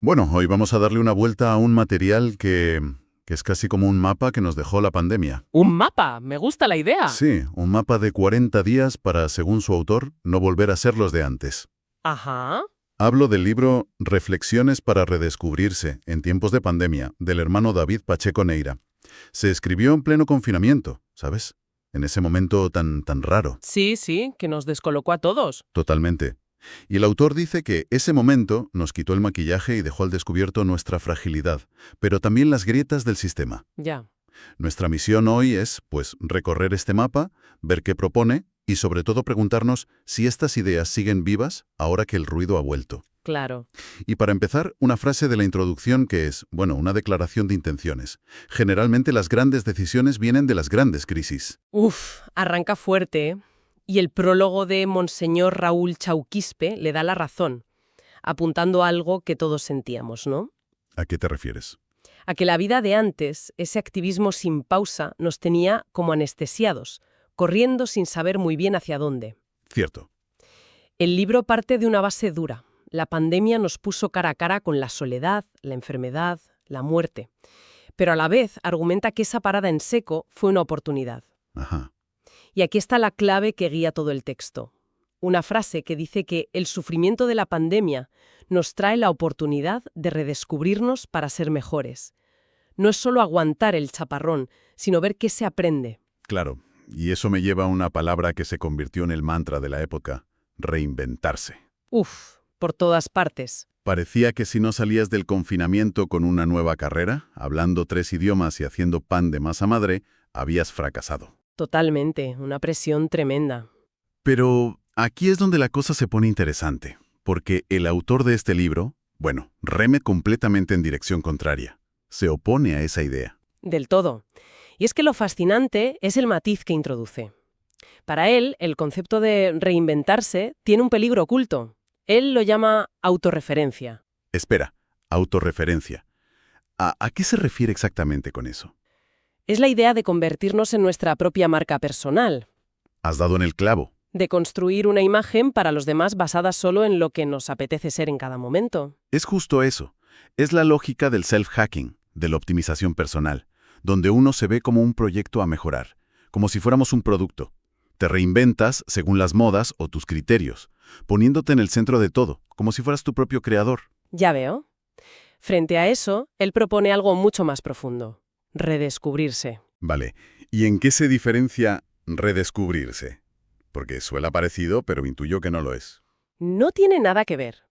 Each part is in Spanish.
Bueno, hoy vamos a darle una vuelta a un material que es casi como un mapa que nos dejó la pandemia. ¡Un mapa! Me gusta la idea. Sí, un mapa de 40 días para, según su autor, no volver a ser los de antes. Ajá. Hablo del libro Reflexiones para redescubrirse en tiempos de pandemia, del hermano David Pacheco Neira. Se escribió en pleno confinamiento, ¿sabes? En ese momento tan raro. Sí, que nos descolocó a todos. Totalmente. Y el autor dice que ese momento nos quitó el maquillaje y dejó al descubierto nuestra fragilidad, pero también las grietas del sistema. Ya. Nuestra misión hoy es, pues, recorrer este mapa, ver qué propone y sobre todo preguntarnos si estas ideas siguen vivas ahora que el ruido ha vuelto. Claro. Y para empezar, una frase de la introducción que es, bueno, una declaración de intenciones. Generalmente las grandes decisiones vienen de las grandes crisis. Uf, arranca fuerte, ¿eh? Y el prólogo de Monseñor Raúl Chauquispe le da la razón, apuntando a algo que todos sentíamos, ¿no? ¿A qué te refieres? A que la vida de antes, ese activismo sin pausa, nos tenía como anestesiados, corriendo sin saber muy bien hacia dónde. Cierto. El libro parte de una base dura. La pandemia nos puso cara a cara con la soledad, la enfermedad, la muerte. Pero a la vez argumenta que esa parada en seco fue una oportunidad. Ajá. Y aquí está la clave que guía todo el texto. Una frase que dice que el sufrimiento de la pandemia nos trae la oportunidad de redescubrirnos para ser mejores. No es solo aguantar el chaparrón, sino ver qué se aprende. Claro. Y eso me lleva a una palabra que se convirtió en el mantra de la época: reinventarse. Uf, por todas partes. Parecía que si no salías del confinamiento con una nueva carrera, hablando 3 idiomas y haciendo pan de masa madre, habías fracasado. Totalmente, una presión tremenda. Pero aquí es donde la cosa se pone interesante, porque el autor de este libro, bueno, reme completamente en dirección contraria. Se opone a esa idea. Del todo. Y es que lo fascinante es el matiz que introduce. Para él, el concepto de reinventarse tiene un peligro oculto. Él lo llama autorreferencia. Espera, autorreferencia. ¿A qué se refiere exactamente con eso? Es la idea de convertirnos en nuestra propia marca personal, Has dado en el clavo. de construir una imagen para los demás basada solo en lo que nos apetece ser en cada momento. Es justo eso. Es la lógica del self-hacking, de la optimización personal, donde uno se ve como un proyecto a mejorar, como si fuéramos un producto. Te reinventas según las modas o tus criterios, poniéndote en el centro de todo, como si fueras tu propio creador. Ya veo. Frente a eso, él propone algo mucho más profundo: redescubrirse. Vale, ¿y en qué se diferencia redescubrirse? Porque suena parecido, pero intuyo que no lo es. No tiene nada que ver.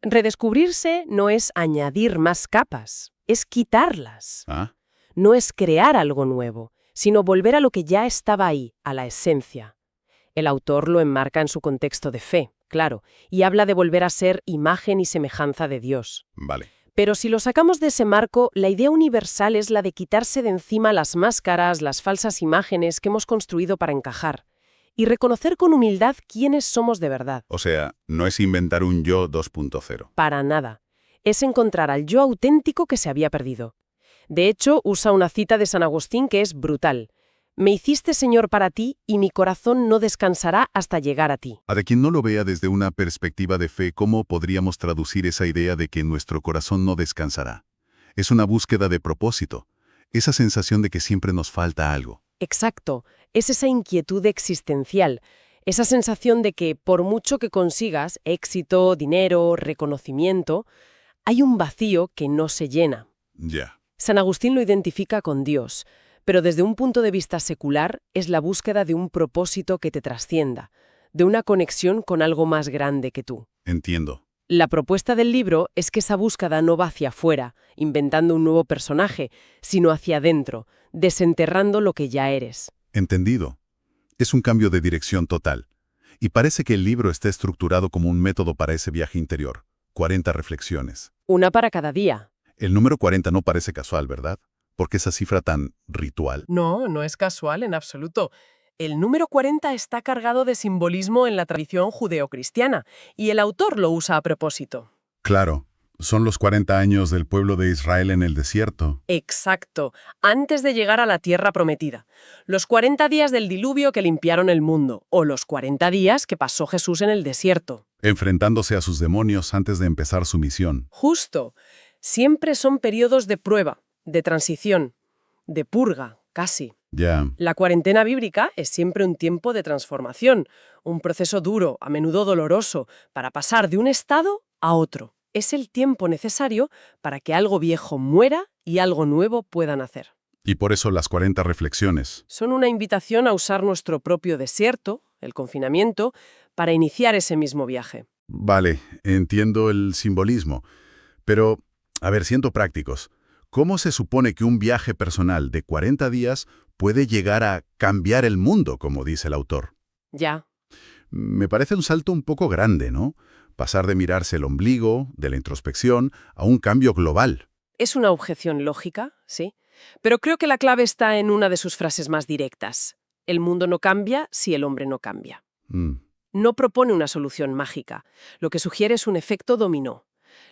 Redescubrirse no es añadir más capas, es quitarlas. ¿Ah? No es crear algo nuevo, sino volver a lo que ya estaba ahí, a la esencia. El autor lo enmarca en su contexto de fe, claro, y habla de volver a ser imagen y semejanza de Dios. Vale. Pero si lo sacamos de ese marco, la idea universal es la de quitarse de encima las máscaras, las falsas imágenes que hemos construido para encajar, y reconocer con humildad quiénes somos de verdad. O sea, no es inventar un yo 2.0. Para nada. Es encontrar al yo auténtico que se había perdido. De hecho, usa una cita de San Agustín que es brutal. Me hiciste Señor para ti, y mi corazón no descansará hasta llegar a ti. A quien no lo vea desde una perspectiva de fe, ¿cómo podríamos traducir esa idea de que nuestro corazón no descansará? Es una búsqueda de propósito, esa sensación de que siempre nos falta algo. Exacto. Es esa inquietud existencial, esa sensación de que por mucho que consigas éxito, dinero, reconocimiento, hay un vacío que no se llena. Ya. San Agustín lo identifica con Dios, pero desde un punto de vista secular es la búsqueda de un propósito que te trascienda, de una conexión con algo más grande que tú. Entiendo. La propuesta del libro es que esa búsqueda no va hacia afuera, inventando un nuevo personaje, sino hacia adentro, desenterrando lo que ya eres. Entendido. Es un cambio de dirección total. Y parece que el libro está estructurado como un método para ese viaje interior. 40 reflexiones. Una para cada día. El número 40 no parece casual, ¿verdad? Porque esa cifra tan ritual. No, no es casual en absoluto. El número 40 está cargado de simbolismo en la tradición judeocristiana, y el autor lo usa a propósito. Claro, Son los 40 años del pueblo de Israel en el desierto. Exacto, antes de llegar a la tierra prometida. Los 40 días del diluvio que limpiaron el mundo, o los 40 días que pasó Jesús en el desierto. Enfrentándose a sus demonios antes de empezar su misión. Justo. Siempre son periodos de prueba, de transición, de purga, casi. Ya. La cuarentena bíblica es siempre un tiempo de transformación, un proceso duro, a menudo doloroso, para pasar de un estado a otro. Es el tiempo necesario para que algo viejo muera y algo nuevo pueda nacer. Y por eso las 40 reflexiones. Son una invitación a usar nuestro propio desierto, el confinamiento, para iniciar ese mismo viaje. Vale, entiendo el simbolismo. Pero, a ver, siendo prácticos, ¿cómo se supone que un viaje personal de 40 días puede llegar a cambiar el mundo, como dice el autor? Ya. Me parece un salto un poco grande, ¿no? Pasar de mirarse el ombligo, de la introspección, a un cambio global. Es una objeción lógica, sí, pero creo que la clave está en una de sus frases más directas. El mundo no cambia si el hombre no cambia. Mm, No propone una solución mágica, lo que sugiere es un efecto dominó.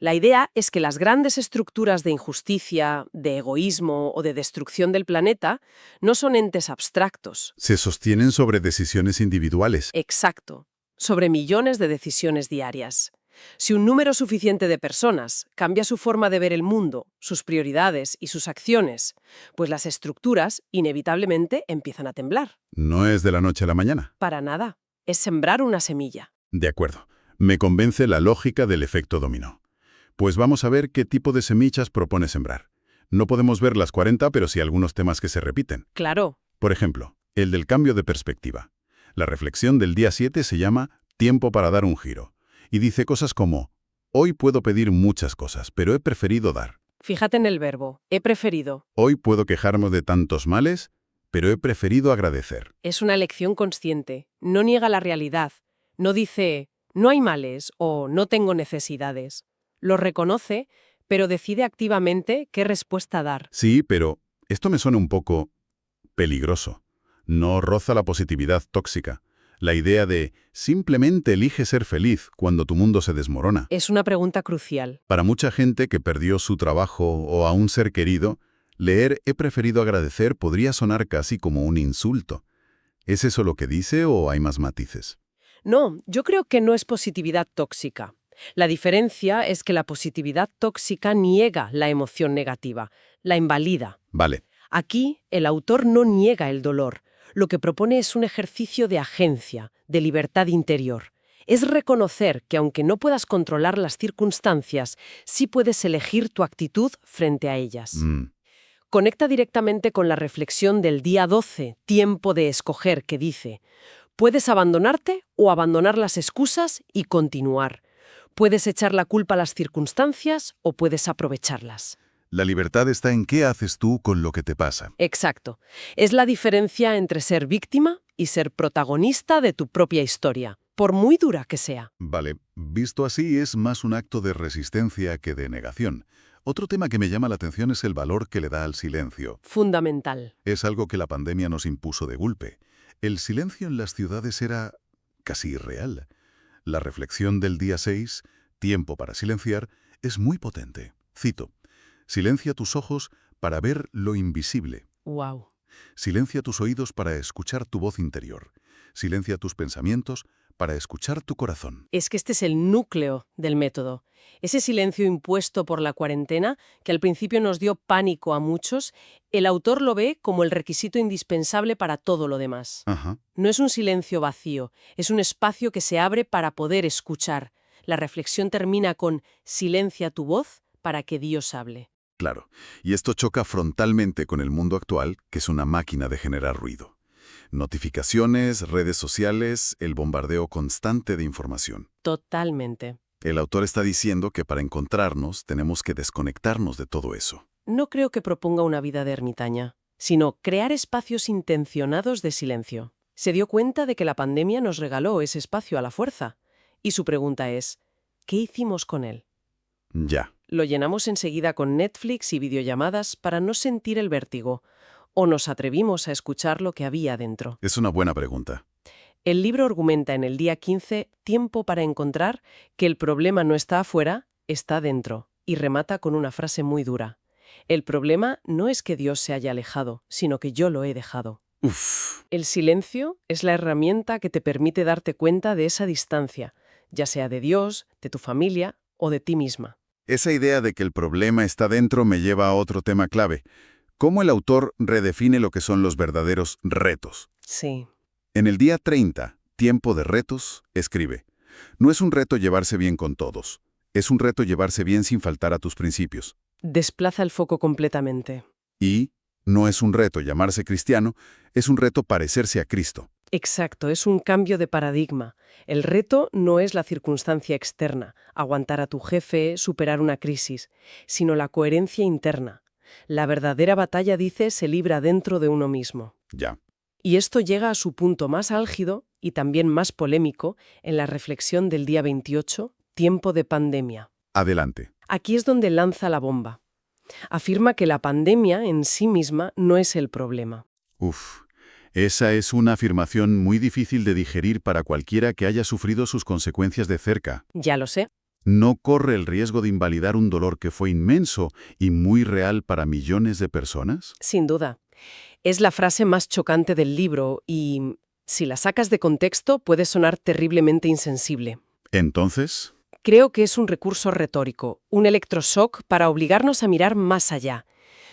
La idea es que las grandes estructuras de injusticia, de egoísmo o de destrucción del planeta no son entes abstractos. Se sostienen sobre decisiones individuales. Exacto, sobre millones de decisiones diarias. Si un número suficiente de personas cambia su forma de ver el mundo, sus prioridades y sus acciones, pues las estructuras inevitablemente empiezan a temblar. No es de la noche a la mañana. Para nada. Es sembrar una semilla. De acuerdo. Me convence la lógica del efecto dominó. Pues vamos a ver qué tipo de semillas propone sembrar. No podemos ver las 40, pero sí algunos temas que se repiten. Claro. Por ejemplo, el del cambio de perspectiva. La reflexión del día 7 se llama Tiempo para dar un giro. Y dice cosas como, hoy puedo pedir muchas cosas, pero he preferido dar. Fíjate en el verbo, he preferido. Hoy puedo quejarme de tantos males, pero he preferido agradecer. Es una elección consciente. No niega la realidad. No dice, no hay males o no tengo necesidades. Lo reconoce, pero decide activamente qué respuesta dar. Sí, pero esto me suena un poco peligroso. No roza la positividad tóxica. La idea de simplemente elige ser feliz cuando tu mundo se desmorona. Es una pregunta crucial. Para mucha gente que perdió su trabajo o a un ser querido, leer he preferido agradecer podría sonar casi como un insulto. ¿Es eso lo que dice o hay más matices? No, yo creo que no es positividad tóxica. La diferencia es que la positividad tóxica niega la emoción negativa, la invalida. Vale. Aquí, el autor no niega el dolor. Lo que propone es un ejercicio de agencia, de libertad interior. Es reconocer que aunque no puedas controlar las circunstancias, sí puedes elegir tu actitud frente a ellas. Conecta directamente con la reflexión del día 12, tiempo de escoger, que dice, puedes abandonarte o abandonar las excusas y continuar. Puedes echar la culpa a las circunstancias o puedes aprovecharlas. La libertad está en qué haces tú con lo que te pasa. Exacto. Es la diferencia entre ser víctima y ser protagonista de tu propia historia, por muy dura que sea. Vale, visto así es más un acto de resistencia que de negación. Otro tema que me llama la atención es el valor que le da al silencio. Fundamental. Es algo que la pandemia nos impuso de golpe. El silencio en las ciudades era casi irreal. La reflexión del día 6, tiempo para silenciar, es muy potente. Cito, silencia tus ojos para ver lo invisible. Wow. Silencia tus oídos para escuchar tu voz interior. Silencia tus pensamientos para escuchar tu corazón. Es que este es el núcleo del método. Ese silencio impuesto por la cuarentena, que al principio nos dio pánico a muchos, el autor lo ve como el requisito indispensable para todo lo demás. Ajá. No es un silencio vacío, es un espacio que se abre para poder escuchar. La reflexión termina con silencia tu voz para que Dios hable. Claro, y esto choca frontalmente con el mundo actual, que es una máquina de generar ruido. Notificaciones, redes sociales, el bombardeo constante de información. Totalmente. El autor está diciendo que para encontrarnos tenemos que desconectarnos de todo eso. No creo que proponga una vida de ermitaña, sino crear espacios intencionados de silencio. Se dio cuenta de que la pandemia nos regaló ese espacio a la fuerza. Y su pregunta es, ¿qué hicimos con él? Ya. ¿Lo llenamos enseguida con Netflix y videollamadas para no sentir el vértigo? ¿O nos atrevimos a escuchar lo que había dentro? Es una buena pregunta. El libro argumenta en el día 15, Tiempo para encontrar, que el problema no está afuera, está dentro, y remata con una frase muy dura. El problema no es que Dios se haya alejado, sino que yo lo he dejado. Uf, El silencio es la herramienta que te permite darte cuenta de esa distancia, ya sea de Dios, de tu familia o de ti misma. esa idea de que el problema está dentro me lleva a otro tema clave. ¿Cómo el autor redefine lo que son los verdaderos retos? Sí, En el día 30, Tiempo de retos, escribe: no es un reto llevarse bien con todos, es un reto llevarse bien sin faltar a tus principios. desplaza el foco completamente. Y no es un reto llamarse cristiano, es un reto parecerse a Cristo. Exacto, es un cambio de paradigma. El reto no es la circunstancia externa, aguantar a tu jefe, superar una crisis, sino la coherencia interna. La verdadera batalla, dice, se libra dentro de uno mismo. Ya. Y esto llega a su punto más álgido y también más polémico en la reflexión del día 28, tiempo de pandemia. Adelante. Aquí es donde lanza la bomba. Afirma que la pandemia en sí misma no es el problema. Uf, esa es una afirmación muy difícil de digerir para cualquiera que haya sufrido sus consecuencias de cerca. Ya lo sé. No corre el riesgo de invalidar un dolor que fue inmenso y muy real para millones de personas. Sin duda. Es la frase más chocante del libro y, si la sacas de contexto, puede sonar terriblemente insensible. Entonces, Creo que es un recurso retórico, un electroshock para obligarnos a mirar más allá.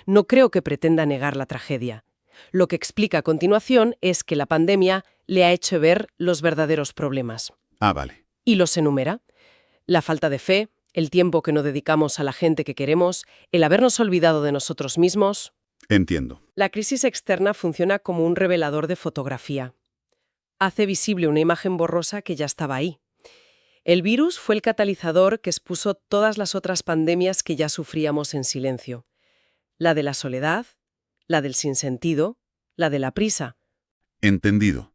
No creo que pretenda negar la tragedia. Lo que explica a continuación es que la pandemia le ha hecho ver los verdaderos problemas. vale. Y los enumera. La falta de fe, el tiempo que no dedicamos a la gente que queremos, el habernos olvidado de nosotros mismos. Entiendo. La crisis externa funciona como un revelador de fotografía. Hace visible una imagen borrosa que ya estaba ahí. El virus fue el catalizador que expuso todas las otras pandemias que ya sufríamos en silencio. La de la soledad, la del sinsentido, la de la prisa. Entendido.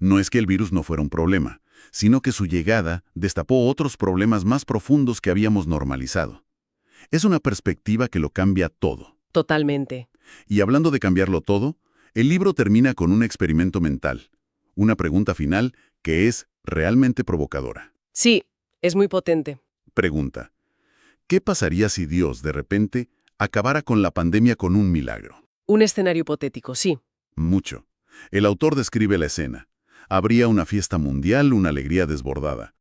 No es que el virus no fuera un problema, sino que su llegada destapó otros problemas más profundos que habíamos normalizado. Es una perspectiva que lo cambia todo. Totalmente. Y hablando de cambiarlo todo, el libro termina con un experimento mental, una pregunta final que es realmente provocadora. Sí, es muy potente. Pregunta: ¿qué pasaría si Dios, de repente, acabara con la pandemia con un milagro? Un escenario hipotético, sí. Mucho. El autor describe la escena. Habría una fiesta mundial, una alegría desbordada.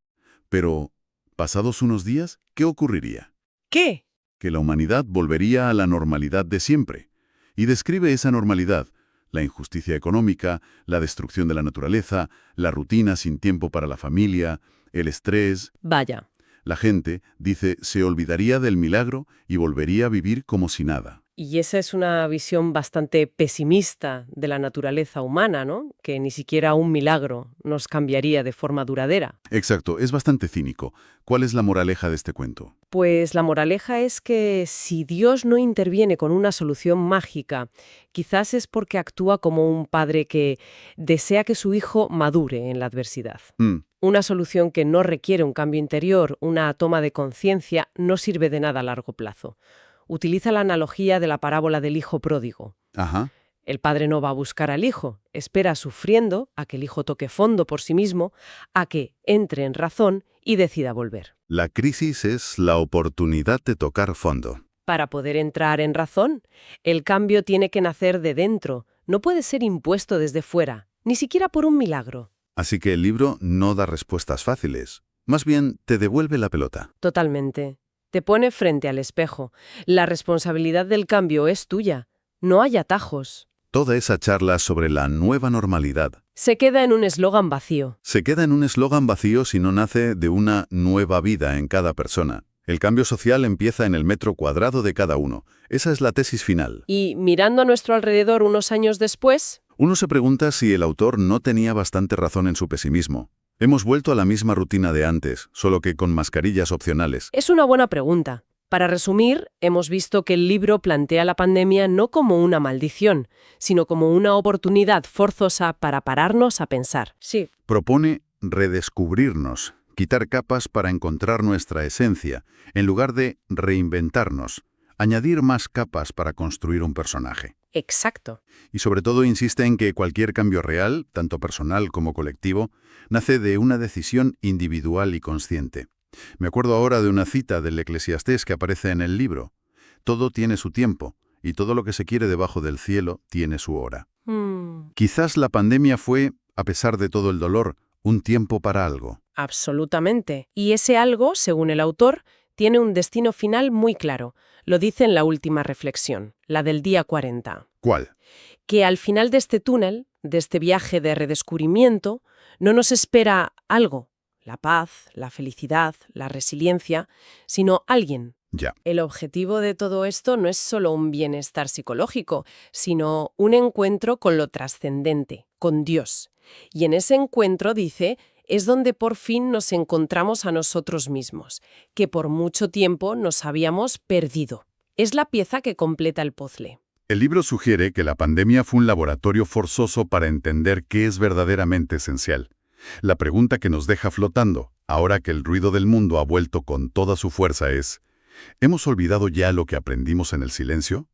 Pero, pasados unos días, ¿qué ocurriría? ¿Qué? Que la humanidad volvería a la normalidad de siempre. Y describe esa normalidad: la injusticia económica, la destrucción de la naturaleza, la rutina sin tiempo para la familia, el estrés. Vaya. La gente, dice, se olvidaría del milagro y volvería a vivir como si nada. Y esa es una visión bastante pesimista de la naturaleza humana, ¿no? Que ni siquiera un milagro nos cambiaría de forma duradera. Exacto, es bastante cínico. ¿Cuál es la moraleja de este cuento? Pues la moraleja es que si Dios no interviene con una solución mágica, quizás es porque actúa como un padre que desea que su hijo madure en la adversidad. Una solución que no requiere un cambio interior, una toma de conciencia, no sirve de nada a largo plazo. Utiliza la analogía de la parábola del hijo pródigo. Ajá. El padre no va a buscar al hijo, espera sufriendo a que el hijo toque fondo por sí mismo, a que entre en razón y decida volver. La crisis es la oportunidad de tocar fondo. Para poder entrar en razón, el cambio tiene que nacer de dentro, no puede ser impuesto desde fuera, ni siquiera por un milagro. Así que el libro no da respuestas fáciles. Más bien, te devuelve la pelota. Totalmente. Te pone frente al espejo. La responsabilidad del cambio es tuya. No hay atajos. Toda esa charla sobre la nueva normalidad Se queda en un eslogan vacío. se queda en un eslogan vacío si no nace de una nueva vida en cada persona. El cambio social empieza en el metro cuadrado de cada uno. Esa es la tesis final. Y mirando a nuestro alrededor unos años después, Uno se pregunta si el autor no tenía bastante razón en su pesimismo. Hemos vuelto a la misma rutina de antes, solo que con mascarillas opcionales. es una buena pregunta. Para resumir, hemos visto que el libro plantea la pandemia no como una maldición, sino como una oportunidad forzosa para pararnos a pensar. Sí. Propone redescubrirnos, quitar capas para encontrar nuestra esencia, en lugar de reinventarnos, añadir más capas para construir un personaje. Exacto. Y sobre todo insiste en que cualquier cambio real, tanto personal como colectivo, nace de una decisión individual y consciente. Me acuerdo ahora de una cita del Eclesiastés que aparece en el libro. Todo tiene su tiempo, y todo lo que se quiere debajo del cielo tiene su hora. Quizás la pandemia fue, a pesar de todo el dolor, un tiempo para algo. Absolutamente. Y ese algo, según el autor, tiene un destino final muy claro. Lo dice en la última reflexión, la del día 40. ¿Cuál? Que al final de este túnel, de este viaje de redescubrimiento, no nos espera algo, la paz, la felicidad, la resiliencia, sino alguien. Ya. El objetivo de todo esto no es solo un bienestar psicológico, sino un encuentro con lo trascendente, con Dios. Y en ese encuentro, dice, es donde por fin nos encontramos a nosotros mismos, que por mucho tiempo nos habíamos perdido. Es la pieza que completa el puzzle. El libro sugiere que la pandemia fue un laboratorio forzoso para entender qué es verdaderamente esencial. La pregunta que nos deja flotando, ahora que el ruido del mundo ha vuelto con toda su fuerza, es: ¿hemos olvidado ya lo que aprendimos en el silencio?